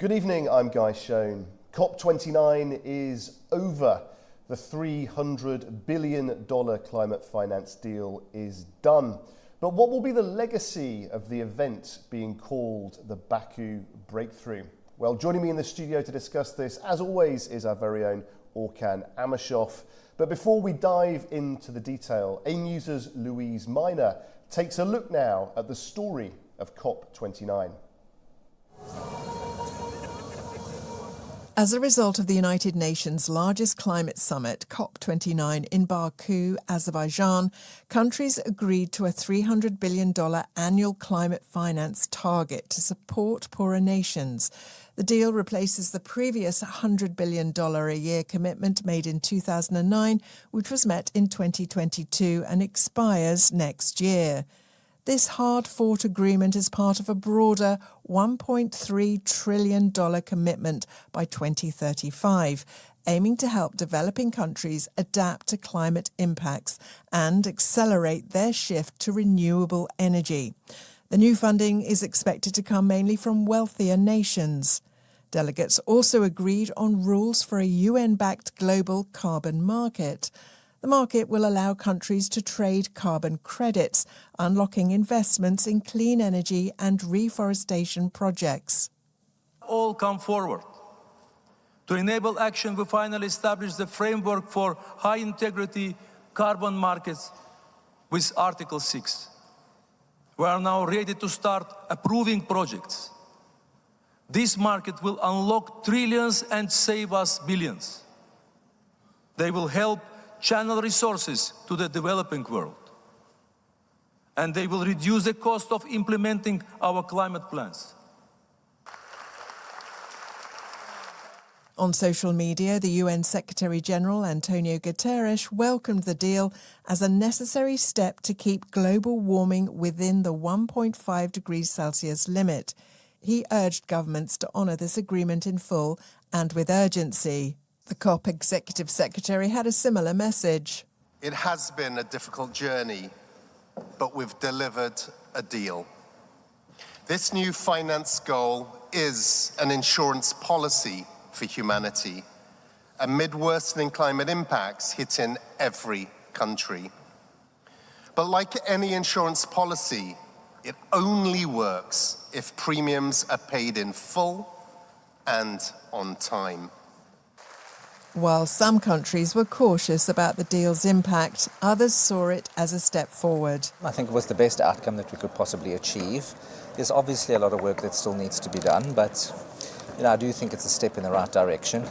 Good evening, I'm Guy Schoen. COP29 is over. The $300 billion climate finance deal is done. But what will be the legacy of the event being called the Baku Breakthrough? Well, joining me in the studio to discuss this, as always, is our very own AnewZ. But before we dive into the detail, AnewZ's Louise Miner takes a look now at the story of COP29. As a result of the United Nations' largest climate summit, COP29, in Baku, Azerbaijan, countries agreed to a $300 billion annual climate finance target to support poorer nations. The deal replaces the previous $100 billion a year commitment made in 2009, which was met in 2022 and expires next year. This hard-fought agreement is part of a broader $1.3 trillion commitment by 2035, aiming to help developing countries adapt to climate impacts and accelerate their shift to renewable energy. The new funding is expected to come mainly from wealthier nations. Delegates also agreed on rules for a UN-backed global carbon market. The market will allow countries to trade carbon credits, unlocking investments in clean energy and reforestation projects. All come forward. To enable action, we finally established the framework for high-integrity carbon markets with Article 6. We are now ready to start approving projects. This market will unlock trillions and save us billions. They will help channel resources to the developing world. And they will reduce the cost of implementing our climate plans. On social media, the UN Secretary-General Antonio Guterres welcomed the deal as a necessary step to keep global warming within the 1.5 degrees Celsius limit. He urged governments to honour this agreement in full and with urgency. The COP Executive Secretary had a similar message. It has been a difficult journey, but we've delivered a deal. This new finance goal is an insurance policy for humanity amid worsening climate impacts hitting every country. But like any insurance policy, it only works if premiums are paid in full and on time. While some countries were cautious about the deal's impact, others saw it as a step forward. I think it was the best outcome that we could possibly achieve. There's obviously a lot of work that still needs to be done, but I do think it's a step in the right direction.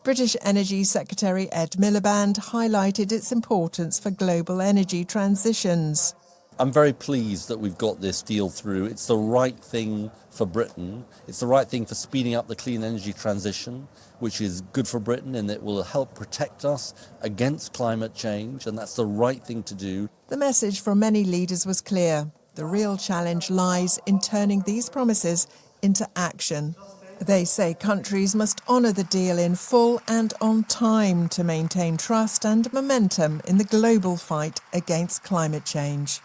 British Energy Secretary Ed Miliband highlighted its importance for global energy transitions. I'm very pleased that we've got this deal through. It's the right thing for Britain. It's the right thing for speeding up the clean energy transition, which is good for Britain, and it will help protect us against climate change, and that's the right thing to do. The message from many leaders was clear. The real challenge lies in turning these promises into action. They say countries must honour the deal in full and on time to maintain trust and momentum in the global fight against climate change.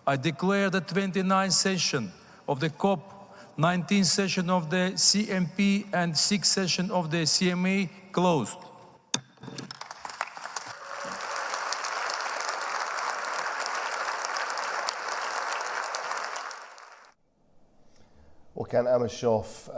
I declare the 29th session of the COP, 19th session of the CMP and 6th session of the CMA closed. AnewZ,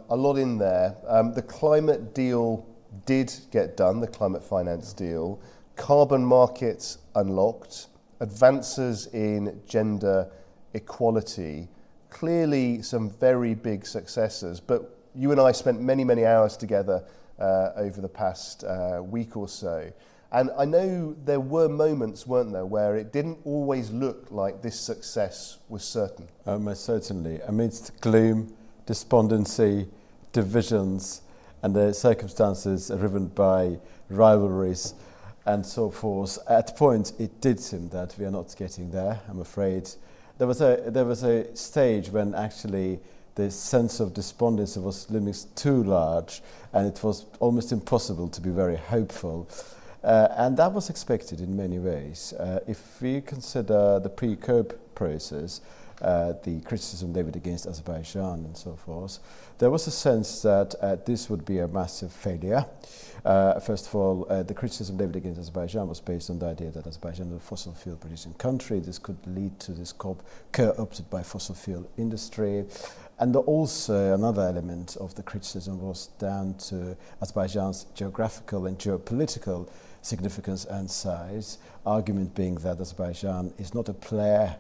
a lot in there. The climate deal did get done, the climate finance deal. Carbon markets unlocked. Advances in gender equality, clearly some very big successes, but you and I spent many hours together over the past week or so, and I know there were moments, weren't there, where it didn't always look like this success was certain. Most certainly. Amidst gloom, despondency, divisions, and the circumstances driven by rivalries, and so forth. At points, it did seem that we are not getting there, I'm afraid. There was a stage when actually the sense of despondency was looming too large, and it was almost impossible to be very hopeful. And that was expected in many ways. If we consider the pre-COP process, the criticism levied against Azerbaijan and so forth, there was a sense that this would be a massive failure. First of all, the criticism levied against Azerbaijan was based on the idea that Azerbaijan is a fossil fuel producing country. This could lead to this COP co-opted by fossil fuel industry. And also another element of the criticism was down to Azerbaijan's geographical and geopolitical significance and size, argument being that Azerbaijan is not a player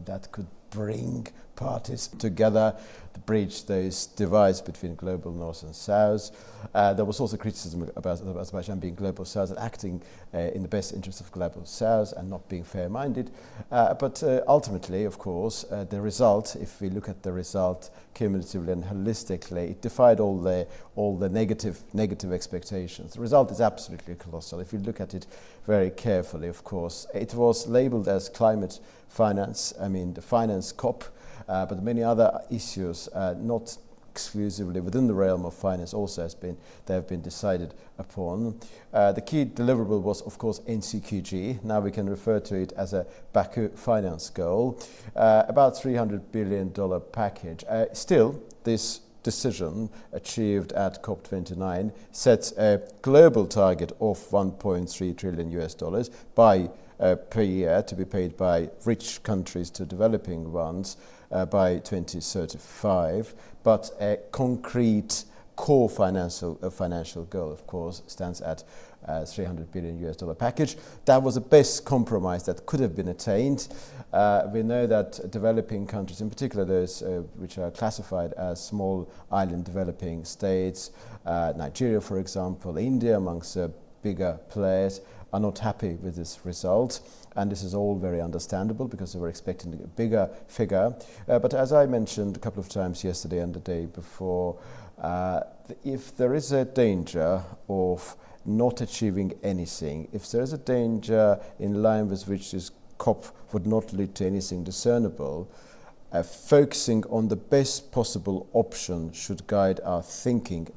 that could bring parties together to bridge those divides between global north and south. There was also criticism about Azerbaijan being global south and acting in the best interest of global south and not being fair-minded. But ultimately, of course, the result, if we look at the result cumulatively and holistically, it defied all the negative expectations. The result is absolutely colossal. If you look at it very carefully, of course, it was labeled as climate finance, the finance COP, but many other issues, not exclusively within the realm of finance, also have been decided upon. The key deliverable was, of course, NCQG. Now we can refer to it as a Baku finance goal, about $300 billion package. Still, this decision achieved at COP29 sets a global target of $1.3 trillion by per year to be paid by rich countries to developing ones by 2035, but a concrete core financial goal, of course, stands at $300 billion package. That was the best compromise that could have been attained. We know that developing countries, in particular those which are classified as small island developing states, Nigeria, for example, India, amongst bigger players, are not happy with this result. And this is all very understandable because they were expecting a bigger figure. But as I mentioned a couple of times yesterday and the day before, if there is a danger of not achieving anything, if there is a danger in line with which this COP would not lead to anything discernible, focusing on the best possible option should guide our thinking.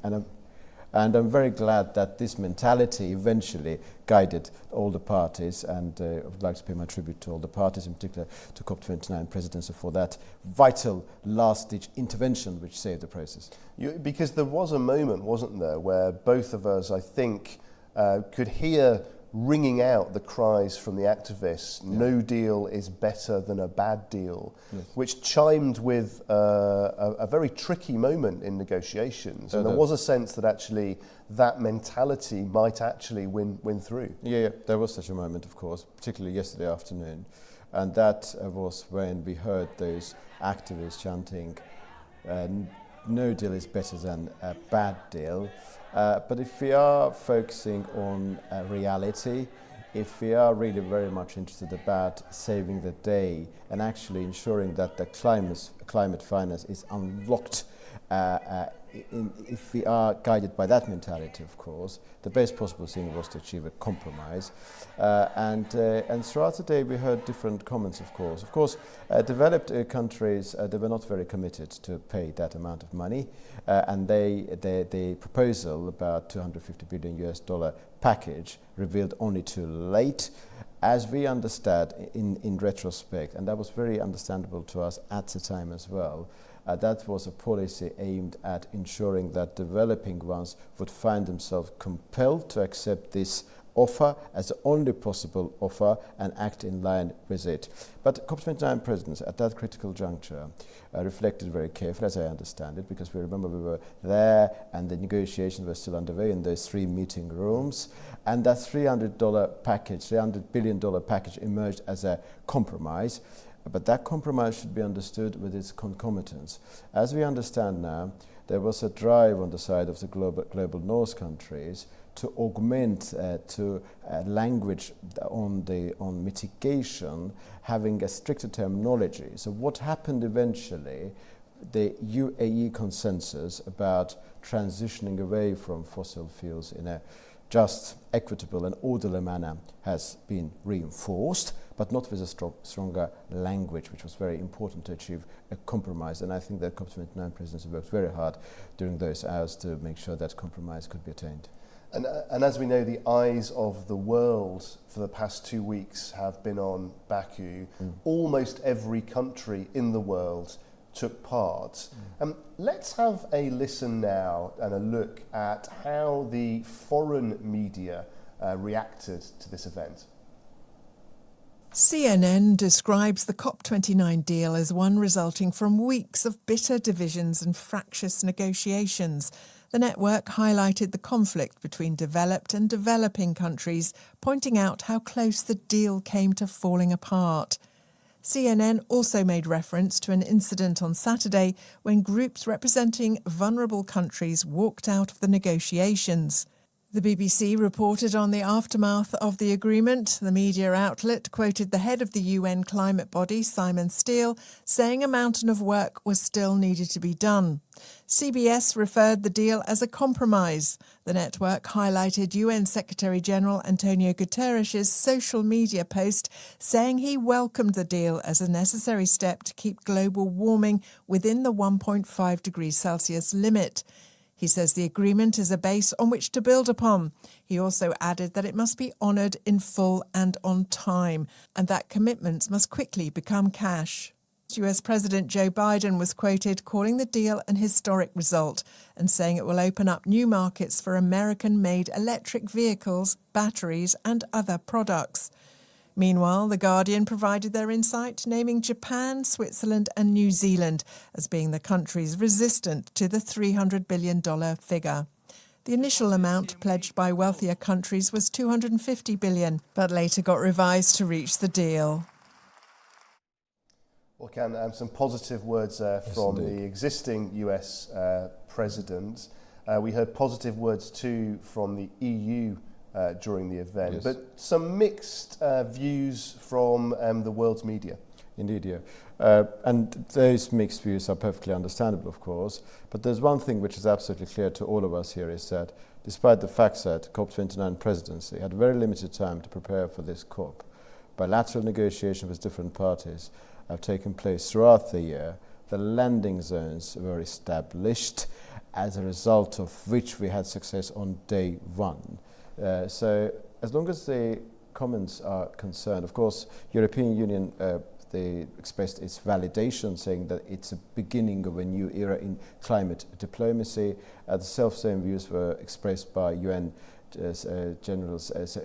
And I'm very glad that this mentality eventually guided all the parties, and I would like to pay my tribute to all the parties, in particular to COP29 presidency, for that vital last-ditch intervention which saved the process. Because there was a moment, wasn't there, where both of us, I think, could hear ringing out the cries from the activists, no deal is better than a bad deal, which chimed with a very tricky moment in negotiations. And there was a sense that actually that mentality might actually win through. Yeah, there was such a moment, of course, particularly yesterday afternoon. And that was when we heard those activists chanting, no deal is better than a bad deal. But if we are focusing on reality, if we are really very much interested about saving the day and actually ensuring that the climate finance is unlocked, if we are guided by that mentality, of course, the best possible thing was to achieve a compromise. And throughout the day we heard different comments, of course. Of course, developed countries, they were not very committed to pay that amount of money. And the proposal, about $250 billion package, revealed only too late. As we understand in retrospect, and that was very understandable to us at the time as well, that was a policy aimed at ensuring that developing ones would find themselves compelled to accept this offer as the only possible offer and act in line with it. But COP29 presidents at that critical juncture reflected very carefully, as I understand it, because we remember we were there and the negotiations were still underway in those 3 meeting rooms, and that $300 billion package emerged as a compromise. But that compromise should be understood with its concomitants. As we understand now, there was a drive on the side of the global North countries to augment to language on mitigation, having a stricter terminology. So what happened eventually, the UAE consensus about transitioning away from fossil fuels in a just, equitable and orderly manner has been reinforced, but not with a stronger language, which was very important to achieve a compromise. And I think that COP29 presidency worked very hard during those hours to make sure that compromise could be attained. And as we know, the eyes of the world for the past 2 weeks have been on Baku. Almost every country in the world took part. Let's have a listen now and a look at how the foreign media reacted to this event. CNN describes the COP29 deal as one resulting from weeks of bitter divisions and fractious negotiations. The network highlighted the conflict between developed and developing countries, pointing out how close the deal came to falling apart. CNN also made reference to an incident on Saturday when groups representing vulnerable countries walked out of the negotiations. The BBC reported on the aftermath of the agreement. The media outlet quoted the head of the UN climate body, Simon Steele, saying a mountain of work was still needed to be done. CBS referred the deal as a compromise. The network highlighted UN Secretary-General Antonio Guterres' social media post saying he welcomed the deal as a necessary step to keep global warming within the 1.5 degrees Celsius limit. He says the agreement is a base on which to build upon. He also added that it must be honoured in full and on time, and that commitments must quickly become cash. US President Joe Biden was quoted calling the deal an historic result and saying it will open up new markets for American-made electric vehicles, batteries and other products. Meanwhile, The Guardian provided their insight, naming Japan, Switzerland and New Zealand as being the countries resistant to the $300 billion figure. The initial amount pledged by wealthier countries was $250 billion, but later got revised to reach the deal. Well, Ken, some positive words from the existing US president. We heard positive words too from the EU during the event, but some mixed views from the world's media. Indeed, yeah. And those mixed views are perfectly understandable, of course, but there's one thing which is absolutely clear to all of us here is that despite the fact that COP29 presidency had very limited time to prepare for this COP, bilateral negotiations with different parties have taken place throughout the year. The landing zones were established, as a result of which we had success on day one. So as long as the comments are concerned, of course, European Union they expressed its validation, saying that it's a beginning of a new era in climate diplomacy. The self-same views were expressed by UN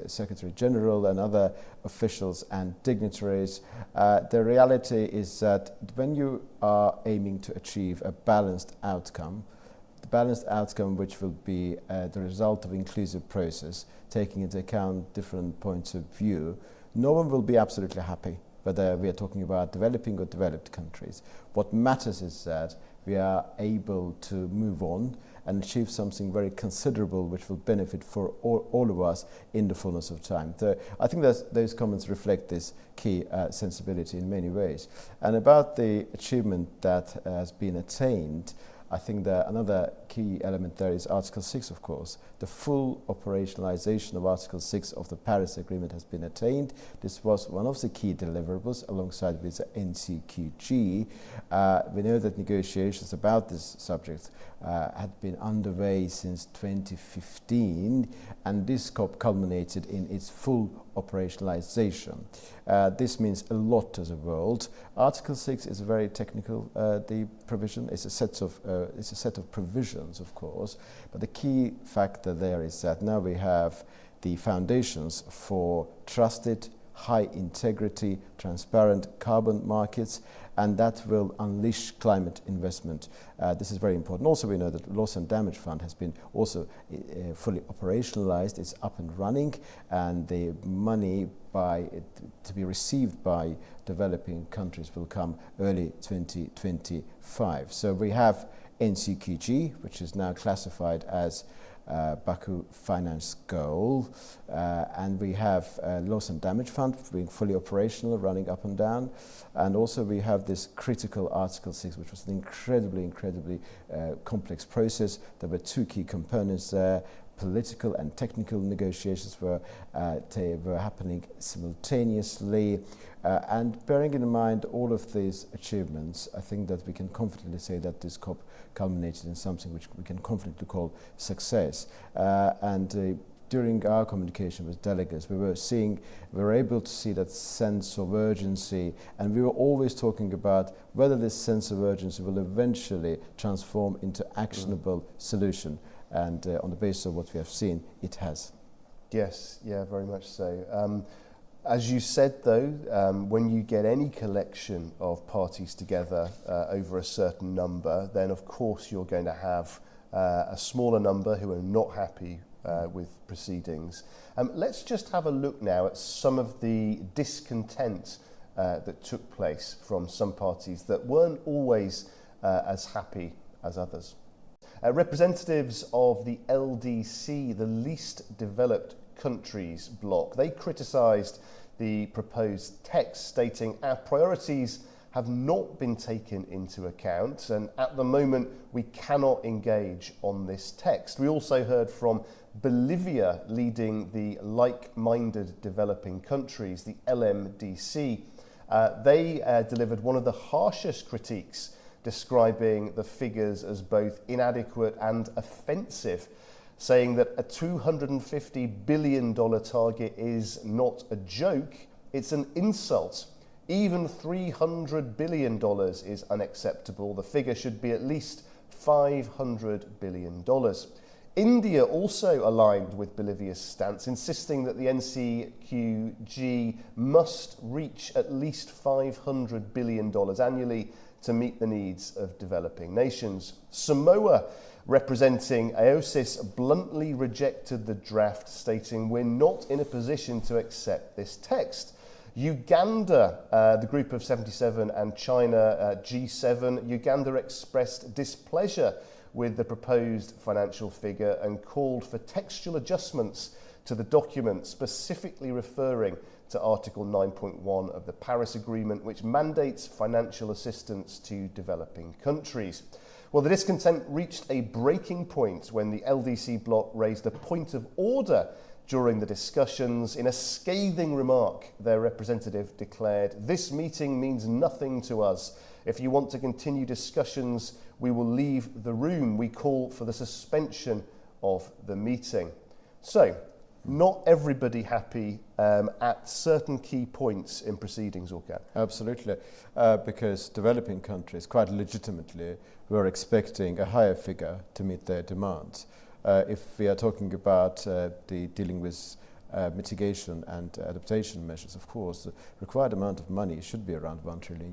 Secretary General and other officials and dignitaries. The reality is that when you are aiming to achieve a balanced outcome, the balanced outcome which will be the result of inclusive process, taking into account different points of view, no one will be absolutely happy whether we are talking about developing or developed countries. What matters is that we are able to move on and achieve something very considerable which will benefit for all of us in the fullness of time. So I think those comments reflect this key sensibility in many ways. And about the achievement that has been attained, I think that another key element there is Article 6, of course. The full operationalization of Article 6 of the Paris Agreement has been attained. This was one of the key deliverables alongside with the NCQG. We know that negotiations about this subject had been underway since 2015, and this COP culminated in its full operationalization. This means a lot to the world. Article 6 is a very technical the provision. It's a set of provisions, of course, but the key factor there is that now we have the foundations for trusted, high integrity, transparent carbon markets, and that will unleash climate investment. This is very important. Also, we know that the Loss and Damage Fund has been also fully operationalized. It's up and running, and the money to be received by developing countries will come early 2025. So we have NCQG, which is now classified as Baku Finance Goal, and we have Loss and Damage Fund being fully operational, running up and down, and also we have this critical Article 6, which was an incredibly complex process. There were two key components there. political and technical negotiations were happening simultaneously. And bearing in mind all of these achievements, I think that we can confidently say that this COP culminated in something which we can confidently call success. During our communication with delegates, we were able to see that sense of urgency, and we were always talking about whether this sense of urgency will eventually transform into actionable solution. And on the basis of what we have seen, it has. Yes, yeah, very much so. As you said, though, when you get any collection of parties together over a certain number, then of course you're going to have a smaller number who are not happy with proceedings. Let's just have a look now at some of the discontent that took place from some parties that weren't always as happy as others. Representatives of the LDC, the least developed countries bloc, they criticised the proposed text, stating our priorities have not been taken into account, and at the moment we cannot engage on this text. We also heard from Bolivia, leading the like-minded developing countries, the LMDC. They delivered one of the harshest critiques, describing the figures as both inadequate and offensive, saying that a $250 billion target is not a joke, it's an insult. Even $300 billion is unacceptable. The figure should be at least $500 billion. India also aligned with Bolivia's stance, insisting that the NCQG must reach at least $500 billion annually to meet the needs of developing nations. Samoa, representing AnewZ, bluntly rejected the draft, stating we're not in a position to accept this text. Uganda, the group of 77, and China, G7, Uganda expressed displeasure with the proposed financial figure and called for textual adjustments to the document, specifically referring to Article 9.1 of the Paris Agreement, which mandates financial assistance to developing countries. Well, the discontent reached a breaking point when the LDC bloc raised a point of order during the discussions. In a scathing remark, their representative declared, "This meeting means nothing to us. If you want to continue discussions, we will leave the room. We call for the suspension of the meeting." So, not everybody happy at certain key points in proceedings, Orkan. Absolutely, because developing countries quite legitimately were expecting a higher figure to meet their demands. If we are talking about dealing with mitigation and adaptation measures, of course, the required amount of money should be around $1 trillion.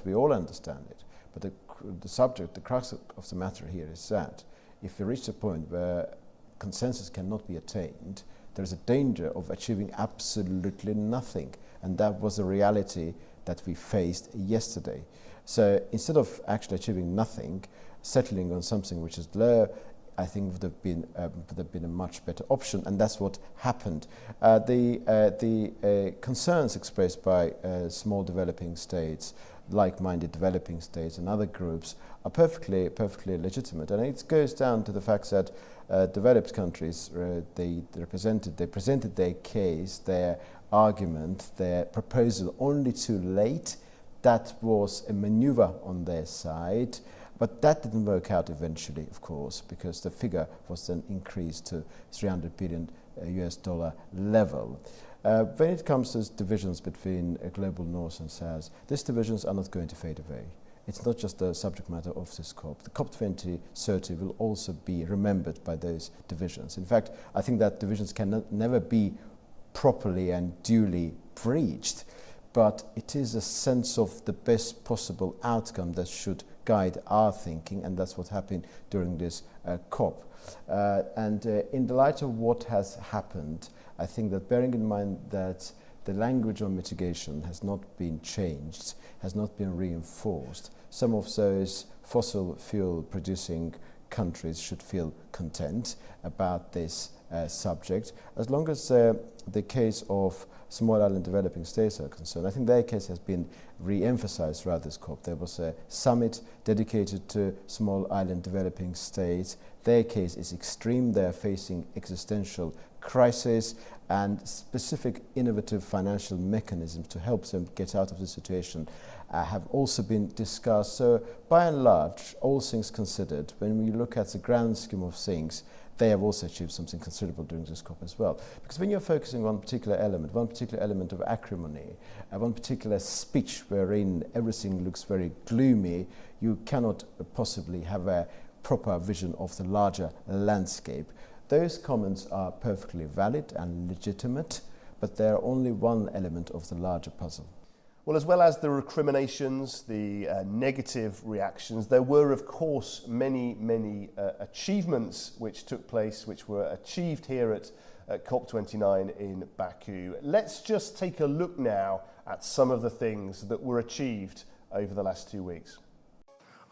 We all understand it. But the crux of the matter here is that if we reach a point where consensus cannot be attained, there is a danger of achieving absolutely nothing. And that was the reality that we faced yesterday. So instead of actually achieving nothing, settling on something which is low, I think would have been a much better option, and that's what happened. The concerns expressed by small developing states, like-minded developing states, and other groups are perfectly legitimate, and it goes down to the fact that developed countries they presented their case, their argument, their proposal only too late. That was a maneuver on their side. But that didn't work out eventually, of course, because the figure was then increased to $300 billion level. When it comes to divisions between a global north and south, these divisions are not going to fade away. It's not just the subject matter of this COP. The COP 2030 will also be remembered by those divisions. In fact, I think that divisions can never be properly and duly breached, but it is a sense of the best possible outcome that should guide our thinking, and that's what happened during this COP. In the light of what has happened, I think that bearing in mind that the language on mitigation has not been changed, has not been reinforced, some of those fossil fuel producing countries should feel content about this subject. As long as the case of small island developing states are concerned, I think their case has been re-emphasized throughout this COP. There was a summit dedicated to small island developing states. Their case is extreme. They are facing existential crisis, and specific innovative financial mechanisms to help them get out of the situation have also been discussed. So by and large, all things considered, when we look at the grand scheme of things, they have also achieved something considerable during this COP as well. Because when you're focusing on one particular element of acrimony, one particular speech wherein everything looks very gloomy, you cannot possibly have a proper vision of the larger landscape. Those comments are perfectly valid and legitimate, but they're only one element of the larger puzzle. Well, as well as the recriminations, the negative reactions, there were, of course, many achievements which took place, which were achieved here at COP29 in Baku. Let's just take a look now at some of the things that were achieved over the last 2 weeks.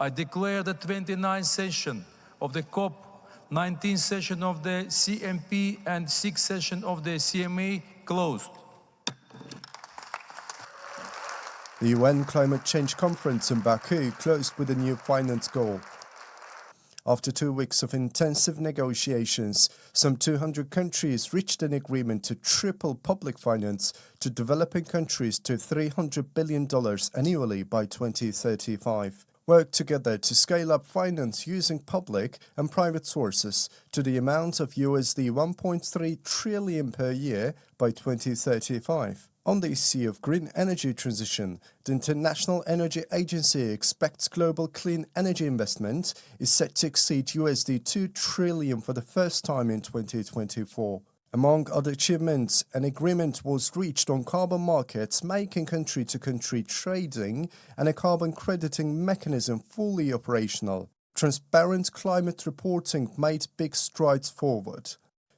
I declare the 29th session of the COP, 19th session of the CMP and 6th session of the CMA closed. The UN Climate Change Conference in Baku closed with a new finance goal. After 2 weeks of intensive negotiations, some 200 countries reached an agreement to triple public finance to developing countries to $300 billion annually by 2035. Work together to scale up finance using public and private sources to the amount of USD 1.3 trillion per year by 2035. On the issue of green energy transition, the International Energy Agency expects global clean energy investment is set to exceed USD 2 trillion for the first time in 2024. Among other achievements, an agreement was reached on carbon markets, making country-to-country trading and a carbon crediting mechanism fully operational. Transparent climate reporting made big strides forward.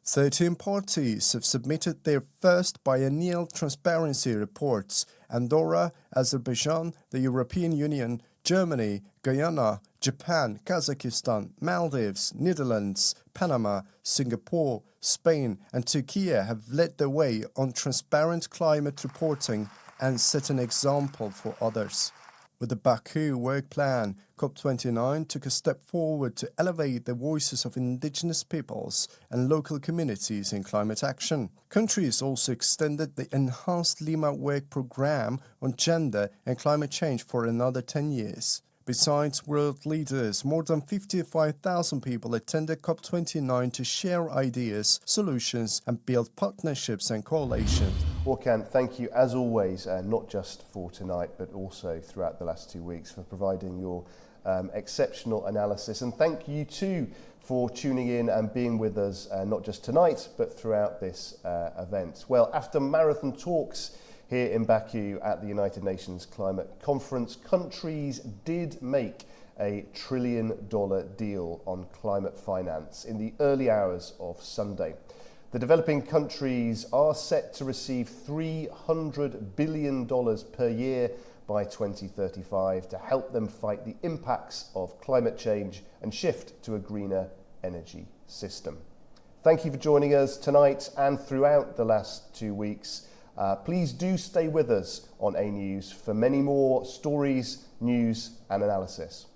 13 parties have submitted their first biennial transparency reports: Andorra, Azerbaijan, the European Union, Germany, Guyana, Japan, Kazakhstan, Maldives, Netherlands, Panama, Singapore, Spain and Turkey have led the way on transparent climate reporting and set an example for others. With the Baku work plan, COP29 took a step forward to elevate the voices of indigenous peoples and local communities in climate action. Countries also extended the enhanced Lima work program on gender and climate change for another 10 years. Besides world leaders, more than 55,000 people attended COP29 to share ideas, solutions and build partnerships and coalitions. Orkan, thank you as always, not just for tonight, but also throughout the last 2 weeks for providing your exceptional analysis. And thank you too for tuning in and being with us, not just tonight, but throughout this event. Well, after marathon talks here in Baku at the United Nations Climate Conference, countries did make a $1 trillion deal on climate finance in the early hours of Sunday. The developing countries are set to receive $300 billion per year by 2035 to help them fight the impacts of climate change and shift to a greener energy system. Thank you for joining us tonight and throughout the last 2 weeks. Please do stay with us on AnewZ for many more stories, news and analysis.